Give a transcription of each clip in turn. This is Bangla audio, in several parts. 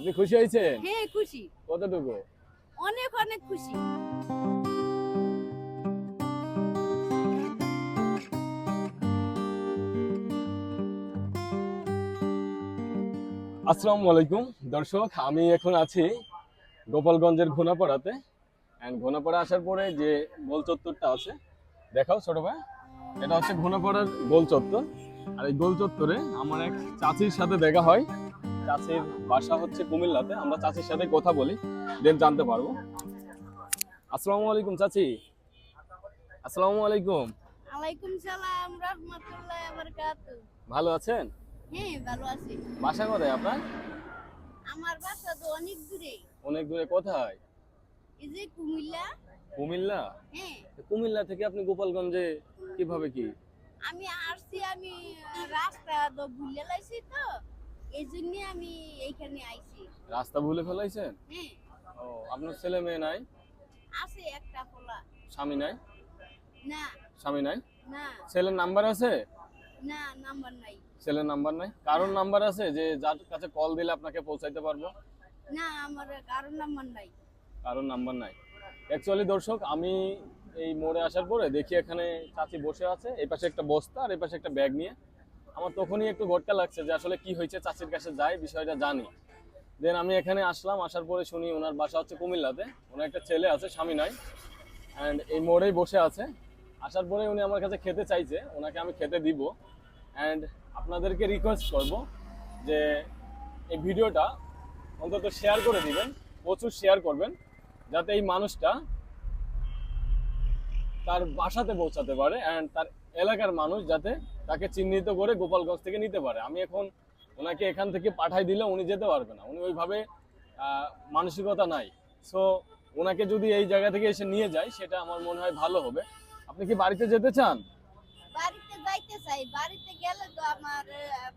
আপনি খুশি হয়েছেন? হ্যাঁ খুশি, কতটুকু? অনেক অনেক খুশি। আসসালামু আলাইকুম দর্শক, আমি এখন আছি গোপালগঞ্জের ঘোনাপাড়াতে। এন্ড ঘোনাপাড়া আসার পরে যে গোল চত্বরটা আছে, দেখাও ছোট ভাই, এটা হচ্ছে ঘোনাপাড়ার গোল চত্বর। আর এই গোল চত্বরে আমার এক চাচির সাথে দেখা হয়। চাচির বাসা হচ্ছে কুমিল্লাতে। আমরা চাচির সাথে কথা বলি, দেন জানতে পারবো। আসসালামু আলাইকুম চাচি। আসসালামু আলাইকুম। ওয়ালাইকুম সালাম রাহমাতুল্লাহি ওয়া বারাকাতুহু। ভালো আছেন? হ্যাঁ ভালো আছি। বাসা কোথায় আপনার? আমার বাসা তো অনেক দূরে। অনেক দূরে? কোথায়? এই যে কুমিল্লা। কুমিল্লা? হ্যাঁ কুমিল্লা থেকে আপনি গোপালগঞ্জে কিভাবে কি? আমি আসছি, আমি রাস্তা তো ভুলে লাইছি তো, এই জন্য আমি এইখানে আইছি। রাস্তা ভুলে ফেলাইছেন? হ্যাঁ ও, আপনার ছেলে মেয়ে নাই? আছে একটা পোলা। স্বামী নাই? না স্বামী নাই? না ছেলের নাম্বার আছে? না, নাম্বার নাই। ছেলের নাম্বার নাই? কারোর নাম্বার আছে যে যার কাছে কল দিলে আপনাকে পৌঁছাইতে পারবো? না, আমার কারোর নাম্বার নাই। কারোর নাম্বার নাই। অ্যাকচুয়ালি দর্শক, আমি এই মোড়ে আসার পরে দেখি এখানে চাচি বসে আছে, এই পাশে একটা বস্তা আর এই পাশে একটা ব্যাগ নিয়ে। আমার তখনই একটু গটকা লাগছে যে আসলে কি হয়েছে, চাচির কাছে যাই, বিষয়টা জানি। দেন আমি এখানে আসলাম, আসার পরে শুনি ওনার বাসা হচ্ছে কুমিল্লাতে, ওনার একটা ছেলে আছে, স্বামী নাই, অ্যান্ড এই মোড়েই বসে আছে। আসার পরে উনি আমার কাছে খেতে চাইছে, ওনাকে আমি খেতে দিব। অ্যান্ড আপনাদেরকে রিকোয়েস্ট করব যে এই ভিডিওটা অন্তত শেয়ার করে দিবেন, প্রচুর শেয়ার করবেন, যাতে এই মানুষটা তার বাসাতে পৌঁছাতে পারে অ্যান্ড তার এলাকার মানুষ যাতে তাকে চিহ্নিত করে গোপালগঞ্জ থেকে নিতে পারে। আমি এখন ওনাকে এখান থেকে পাঠাই দিলে উনি যেতে পারবে না, উনি ওইভাবে মানসিকতা নাই। সো ওনাকে যদি এই জায়গা থেকে এসে নিয়ে যায়, সেটা আমার মনে হয় ভালো হবে। আপনি কি বাড়িতে যেতে চান? বাড়িতে যাইতে চাই, বাড়িতে গেলে তো আমার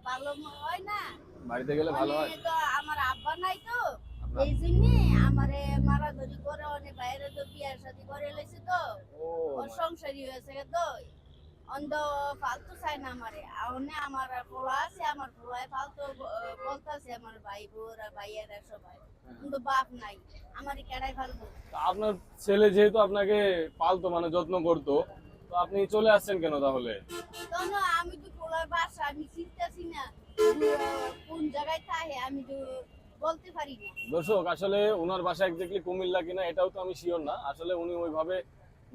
ভালো হয় না। বাড়িতে গেলে ভালো হয়। তো আমার আব্বা নাই তো, আপনার- এই জন্য আমারে মারাধরি করে, অনেক বাইরে তো বিয়ে শাদী করে লেছে তো, ও ওর সংসারী হয়েছে তো, অন্ধ ফালতু চাই না আমারে। অনে আমার পোলা আছে, আমার পোলায় ফালতু বলতাছে আমার ভাই বোরা ভাইয়েরা সবাই, কিন্তু বাপ নাই, আমার কেডাই ফালতু। আপনার ছেলে যেহেতু আপনাকে পালতো, মানে যত্ন করতো, তো আপনি চলে আসছেন কেন তাহলে? তখন আমি তো পোলার বাসা আমি চিনতেছি না, কোন জায়গায় থাকে আমি তো বলতে পারি না। দর্শক, আসলে ওনার বাসা এক্স্যাক্টলি কুমিল্লা কিনা এটাও তো আমি শিওর না। আসলে উনি ওইভাবে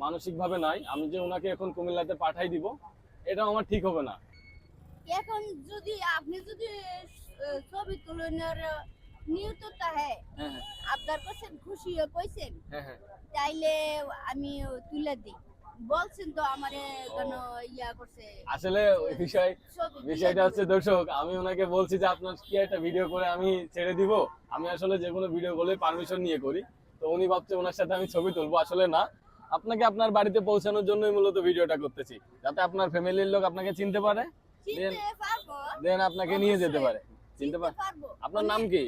মানসিকভাবে নাই। আমি যে ওনাকে এখন কুমিল্লাতে পাঠাই দিব, এটা আমার ঠিক হবে না। এখন যদি আপনি যদি ছবি তুলনের নিয়ত তাহে হ্যাঁ হ্যাঁ আপনার কাছে খুশি হয়ে কইছেন, হ্যাঁ হ্যাঁ। তাইলে আমি তুলে দিই। বলছেন তো আমারে কেন ইয়া করছে, আসলে ওই বিষয়টা হচ্ছে দর্শক, আমি ওনাকে বলছি যে আপনার কি একটা ভিডিও করে আমি ছেড়ে দিব। আমি আসলে যে কোনো ভিডিও বলে পারমিশন নিয়ে করি, তো উনি ভাবছে ওনার সাথে আমি ছবি তুলবো। আসলে না, আপনাকে আপনার বাড়িতে পৌঁছানোর জন্যই মূলত ভিডিওটা করতেছি, যাতে আপনার ফ্যামিলির লোক আপনাকে চিনতে পারে, চিনতে পারবো, দেন আপনাকে নিয়ে যেতে পারে। চিনতে চিনতে পারে। পারবো। আপনার নাম কি?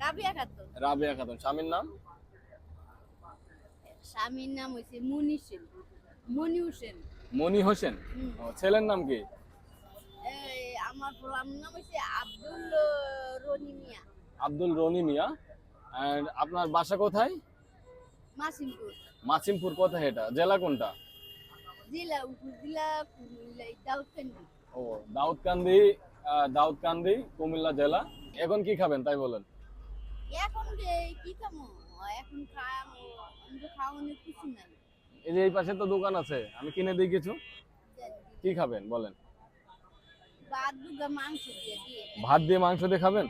রাবিয়া খাতুন। রাবেয়া খাতুন। স্বামীর নাম? স্বামীর নাম হইছে মুনি সেন, মনি হোসেন। মনি হোসেন। হুম। ও, ছেলের নাম কি? এই আমার পোলার নাম হইছে আব্দুল রনি মিয়া। আব্দুল রনি মিয়া। আর আপনার বাসা কোথায়? মাসিমপুর মাসিমপুর কোথায়, এটা জেলা কোনটা? জেলা, উপজেলা কুমিল্লা দাউদকান্দি। ও, দাউদকান্দি। দাউদকান্দি কুমিল্লা জেলা। এখন কি খাবেন তাই বলেন? এখন যে কি খামো, এখন খামো, আমি তো খাওয়ানোর কিছু নাই। এই যে এই পাশে তো দোকান আছে, আমি কিনে দিই কিছু। কি খাবেন বলেন? বাদ দুগা মাংস দিয়ে দিয়ে ভাত দিয়ে মাংস দিয়ে খাবেন?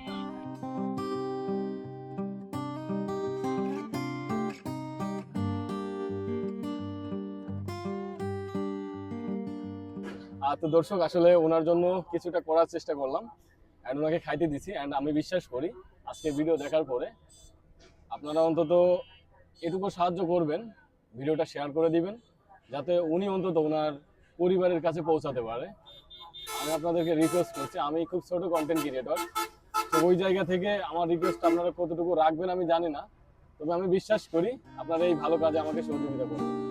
তো দর্শক, আসলে ওনার জন্য কিছুটা করার চেষ্টা করলাম অ্যান্ড ওনাকে খাইতে দিছি। অ্যান্ড আমি বিশ্বাস করি আজকে ভিডিও দেখার পরে আপনারা অন্তত এটুকু সাহায্য করবেন, ভিডিওটা শেয়ার করে দিবেন, যাতে উনি অন্তত ওনার পরিবারের কাছে পৌঁছাতে পারে। আমি আপনাদেরকে রিকোয়েস্ট করছি, আমি খুব ছোট কন্টেন্ট ক্রিয়েটর, তো ওই জায়গা থেকে আমার রিকোয়েস্ট আপনারা কতটুকু রাখবেন আমি জানি না, তবে আমি বিশ্বাস করি আপনারা এই ভালো কাজে আমাকে সহযোগিতা করবেন।